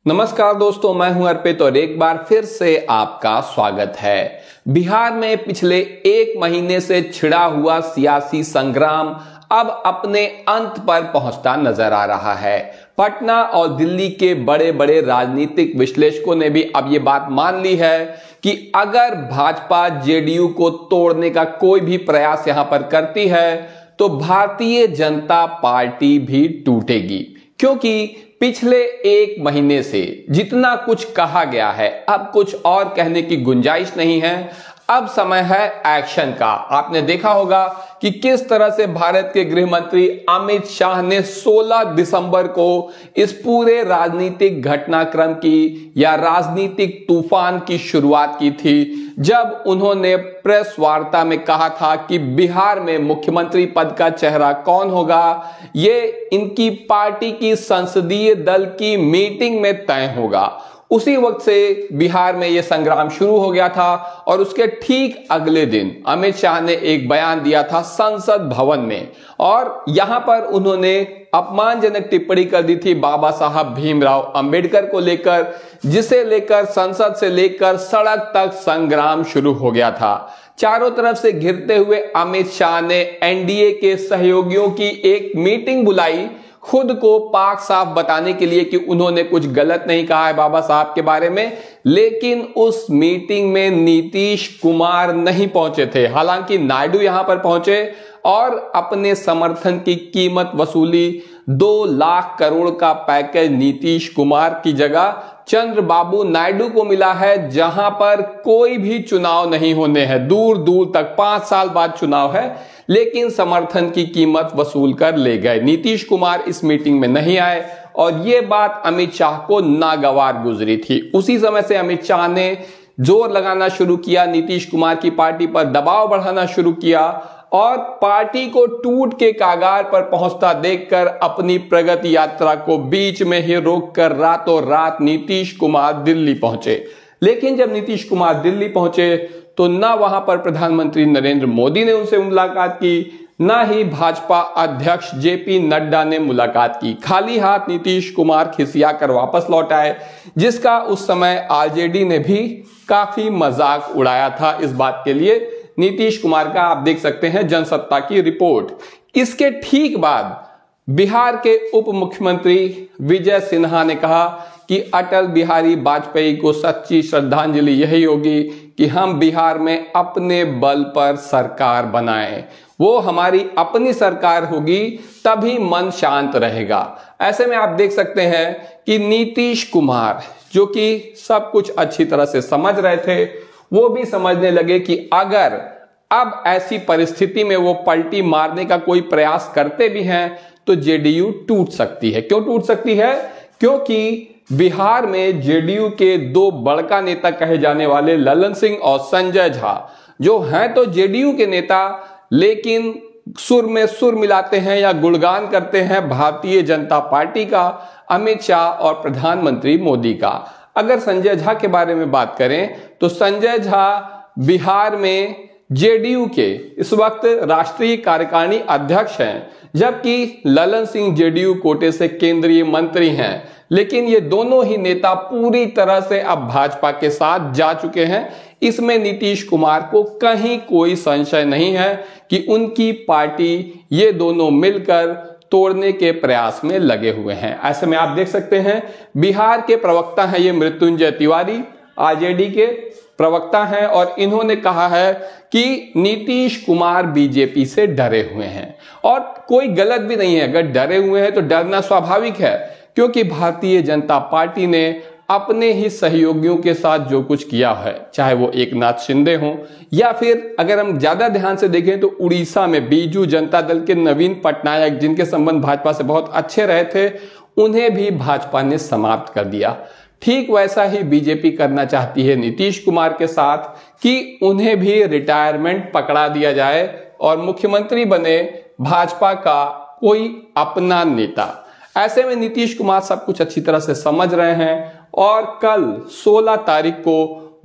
नमस्कार दोस्तों, मैं हूं अर्पित और एक बार फिर से आपका स्वागत है। बिहार में पिछले एक महीने से छिड़ा हुआ सियासी संग्राम अब अपने अंत पर पहुंचता नजर आ रहा है। पटना और दिल्ली के बड़े बड़े राजनीतिक विश्लेषकों ने भी अब ये बात मान ली है कि अगर भाजपा जेडीयू को तोड़ने का कोई भी प्रयास यहां पर करती है तो भारतीय जनता पार्टी भी टूटेगी, क्योंकि पिछले एक महीने से जितना कुछ कहा गया है अब कुछ और कहने की गुंजाइश नहीं है। अब समय है एक्शन का। आपने देखा होगा कि किस तरह से भारत के गृह मंत्री अमित शाह ने 16 दिसंबर को इस पूरे राजनीतिक घटनाक्रम की या राजनीतिक तूफान की शुरुआत की थी, जब उन्होंने प्रेस वार्ता में कहा था कि बिहार में मुख्यमंत्री पद का चेहरा कौन होगा ये इनकी पार्टी की संसदीय दल की मीटिंग में तय होगा। उसी वक्त से बिहार में यह संग्राम शुरू हो गया था और उसके ठीक अगले दिन अमित शाह ने एक बयान दिया था संसद भवन में, और यहां पर उन्होंने अपमानजनक टिप्पणी कर दी थी बाबा साहब भीमराव अंबेडकर को लेकर, जिसे लेकर संसद से लेकर सड़क तक संग्राम शुरू हो गया था। चारों तरफ से घिरते हुए अमित शाह ने एनडीए के सहयोगियों की एक मीटिंग बुलाई, खुद को पाक साफ बताने के लिए कि उन्होंने कुछ गलत नहीं कहा है बाबा साहब के बारे में। लेकिन उस मीटिंग में नीतीश कुमार नहीं पहुंचे थे। हालांकि नायडू यहां पर पहुंचे और अपने समर्थन की कीमत वसूली। 2 लाख करोड़ का पैकेज नीतीश कुमार की जगह चंद्रबाबू नायडू को मिला है, जहां पर कोई भी चुनाव नहीं होने हैं, दूर दूर तक 5 साल बाद चुनाव है, लेकिन समर्थन की कीमत वसूल कर ले गए। नीतीश कुमार इस मीटिंग में नहीं आए और यह बात अमित शाह को नागवार गुजरी थी। उसी समय से अमित शाह ने जोर लगाना शुरू किया, नीतीश कुमार की पार्टी पर दबाव बढ़ाना शुरू किया और पार्टी को टूट के कागार पर पहुंचता देखकर अपनी प्रगति यात्रा को बीच में ही रोककर रातों रात नीतीश कुमार दिल्ली पहुंचे। लेकिन जब नीतीश कुमार दिल्ली पहुंचे तो ना वहां पर प्रधानमंत्री नरेंद्र मोदी ने उनसे मुलाकात की, ना ही भाजपा अध्यक्ष जेपी नड्डा ने मुलाकात की। खाली हाथ नीतीश कुमार खिसिया कर वापस लौट आए, जिसका उस समय आरजेडी ने भी काफी मजाक उड़ाया था। इस बात के लिए नीतीश कुमार का आप देख सकते हैं जनसत्ता की रिपोर्ट। इसके ठीक बाद बिहार के उप मुख्यमंत्री विजय सिन्हा ने कहा कि अटल बिहारी वाजपेयी को सच्ची श्रद्धांजलि यही होगी कि हम बिहार में अपने बल पर सरकार बनाएं। वो हमारी अपनी सरकार होगी तभी मन शांत रहेगा। ऐसे में आप देख सकते हैं कि नीतीश कुमार, जो कि सब कुछ अच्छी तरह से समझ रहे थे, वो भी समझने लगे कि अगर अब ऐसी परिस्थिति में वो पलटी मारने का कोई प्रयास करते भी हैं तो जेडीयू टूट सकती है। क्यों टूट सकती है? क्योंकि बिहार में जेडीयू के 2 बड़का नेता कहे जाने वाले ललन सिंह और संजय झा, जो हैं तो जेडीयू के नेता, लेकिन सुर में सुर मिलाते हैं या गुणगान करते हैं भारतीय जनता पार्टी का, अमित शाह और प्रधानमंत्री मोदी का। अगर संजय झा के बारे में बात करें तो संजय झा बिहार में जेडीयू के इस वक्त राष्ट्रीय कार्यकारिणी अध्यक्ष हैं, जबकि ललन सिंह जेडीयू कोटे से केंद्रीय मंत्री हैं। लेकिन ये दोनों ही नेता पूरी तरह से अब भाजपा के साथ जा चुके हैं। इसमें नीतीश कुमार को कहीं कोई संशय नहीं है कि उनकी पार्टी ये दोनों मिलकर तोड़ने के प्रयास में लगे हुए हैं। ऐसे में आप देख सकते हैं बिहार के प्रवक्ता हैं ये मृत्युंजय तिवारी, आरजेडी के प्रवक्ता हैं, और इन्होंने कहा है कि नीतीश कुमार बीजेपी से डरे हुए हैं। और कोई गलत भी नहीं है, अगर डरे हुए हैं तो डरना स्वाभाविक है, क्योंकि भारतीय जनता पार्टी ने अपने ही सहयोगियों के साथ जो कुछ किया है, चाहे वो एकनाथ शिंदे हों या फिर अगर हम ज्यादा ध्यान से देखें तो उड़ीसा में बीजू जनता दल के नवीन पटनायक, जिनके संबंध भाजपा से बहुत अच्छे रहे थे, उन्हें भी भाजपा ने समाप्त कर दिया। ठीक वैसा ही बीजेपी करना चाहती है नीतीश कुमार के साथ कि उन्हें भी रिटायरमेंट पकड़ा दिया जाए और मुख्यमंत्री बने भाजपा का कोई अपना नेता। ऐसे में नीतीश कुमार सब कुछ अच्छी तरह से समझ रहे हैं और कल 16 तारीख को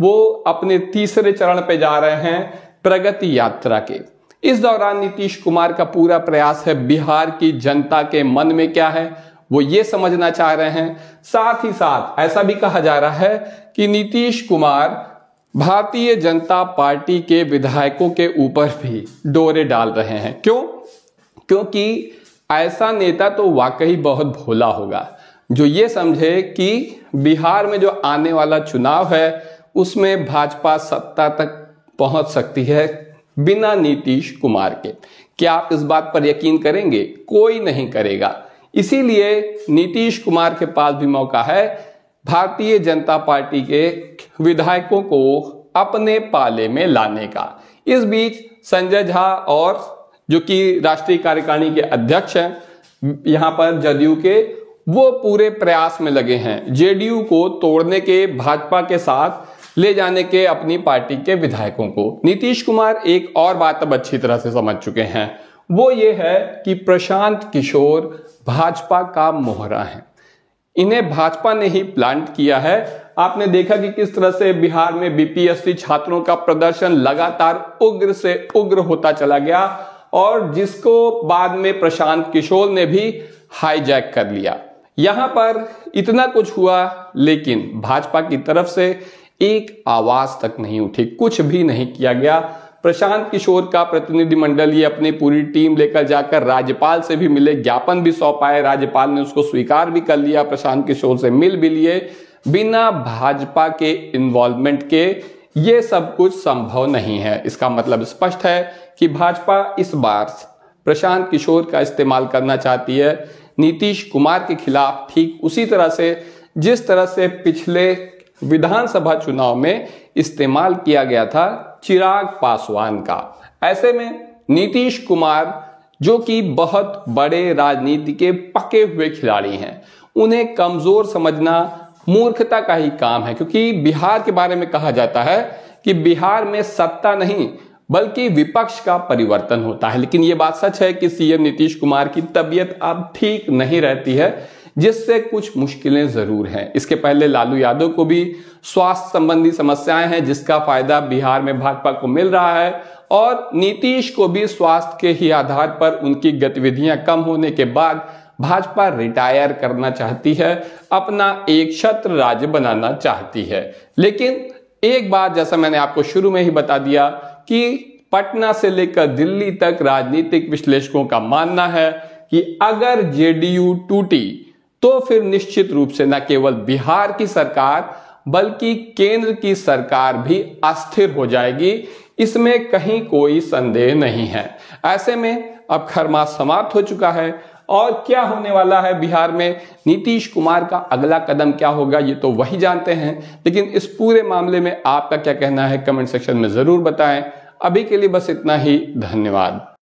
वो अपने तीसरे चरण पे जा रहे हैं प्रगति यात्रा के। इस दौरान नीतीश कुमार का पूरा प्रयास है बिहार की जनता के मन में क्या है वो ये समझना चाह रहे हैं। साथ ही साथ ऐसा भी कहा जा रहा है कि नीतीश कुमार भारतीय जनता पार्टी के विधायकों के ऊपर भी डोरे डाल रहे हैं। क्यों? क्योंकि ऐसा नेता तो वाकई बहुत भोला होगा जो ये समझे कि बिहार में जो आने वाला चुनाव है उसमें भाजपा सत्ता तक पहुंच सकती है बिना नीतीश कुमार के। क्या आप इस बात पर यकीन करेंगे? कोई नहीं करेगा। इसीलिए नीतीश कुमार के पास भी मौका है भारतीय जनता पार्टी के विधायकों को अपने पाले में लाने का। इस बीच संजय झा और जो कि राष्ट्रीय कार्यकारिणी के अध्यक्ष हैं यहां पर जदयू के, वो पूरे प्रयास में लगे हैं जेडीयू को तोड़ने के, भाजपा के साथ ले जाने के अपनी पार्टी के विधायकों को। नीतीश कुमार एक और बात अब अच्छी तरह से समझ चुके हैं, वो ये है कि प्रशांत किशोर भाजपा का मोहरा है। इन्हें भाजपा ने ही प्लांट किया है। आपने देखा कि किस तरह से बिहार में बीपीएससी छात्रों का प्रदर्शन लगातार उग्र से उग्र होता चला गया और जिसको बाद में प्रशांत किशोर ने भी हाईजैक कर लिया। यहां पर इतना कुछ हुआ लेकिन भाजपा की तरफ से एक आवाज तक नहीं उठी, कुछ भी नहीं किया गया। प्रशांत किशोर का प्रतिनिधिमंडल ये अपनी पूरी टीम लेकर जाकर राज्यपाल से भी मिले, ज्ञापन भी सौंप आए, राज्यपाल ने उसको स्वीकार भी कर लिया, प्रशांत किशोर से मिल भी लिए। बिना भाजपा के इन्वॉल्वमेंट के ये सब कुछ संभव नहीं है। इसका मतलब स्पष्ट है कि भाजपा इस बार प्रशांत किशोर का इस्तेमाल करना चाहती है नीतीश कुमार के खिलाफ, ठीक उसी तरह से जिस तरह से पिछले विधानसभा चुनाव में इस्तेमाल किया गया था चिराग पासवान का। ऐसे में नीतीश कुमार जो कि बहुत बड़े राजनीति के पके हुए खिलाड़ी हैं, उन्हें कमजोर समझना मूर्खता का ही काम है। क्योंकि बिहार के बारे में कहा जाता है कि बिहार में सत्ता नहीं बल्कि विपक्ष का परिवर्तन होता है। लेकिन यह बात सच है कि सीएम नीतीश कुमार की तबीयत अब ठीक नहीं रहती है, जिससे कुछ मुश्किलें जरूर हैं। इसके पहले लालू यादव को भी स्वास्थ्य संबंधी समस्याएं हैं जिसका फायदा बिहार में भाजपा को मिल रहा है और नीतीश को भी स्वास्थ्य के ही आधार पर उनकी गतिविधियां कम होने के बाद भाजपा रिटायर करना चाहती है, अपना एक छत्र राज्य बनाना चाहती है। लेकिन एक बात जैसा मैंने आपको शुरू में ही बता दिया कि पटना से लेकर दिल्ली तक राजनीतिक विश्लेषकों का मानना है कि अगर जेडीयू टूटी तो फिर निश्चित रूप से न केवल बिहार की सरकार बल्कि केंद्र की सरकार भी अस्थिर हो जाएगी, इसमें कहीं कोई संदेह नहीं है। ऐसे में अब खरमास समाप्त हो चुका है और क्या होने वाला है बिहार में, नीतीश कुमार का अगला कदम क्या होगा, ये तो वही जानते हैं। लेकिन इस पूरे मामले में आपका क्या कहना है कमेंट सेक्शन में जरूर बताएं। अभी के लिए बस इतना ही, धन्यवाद।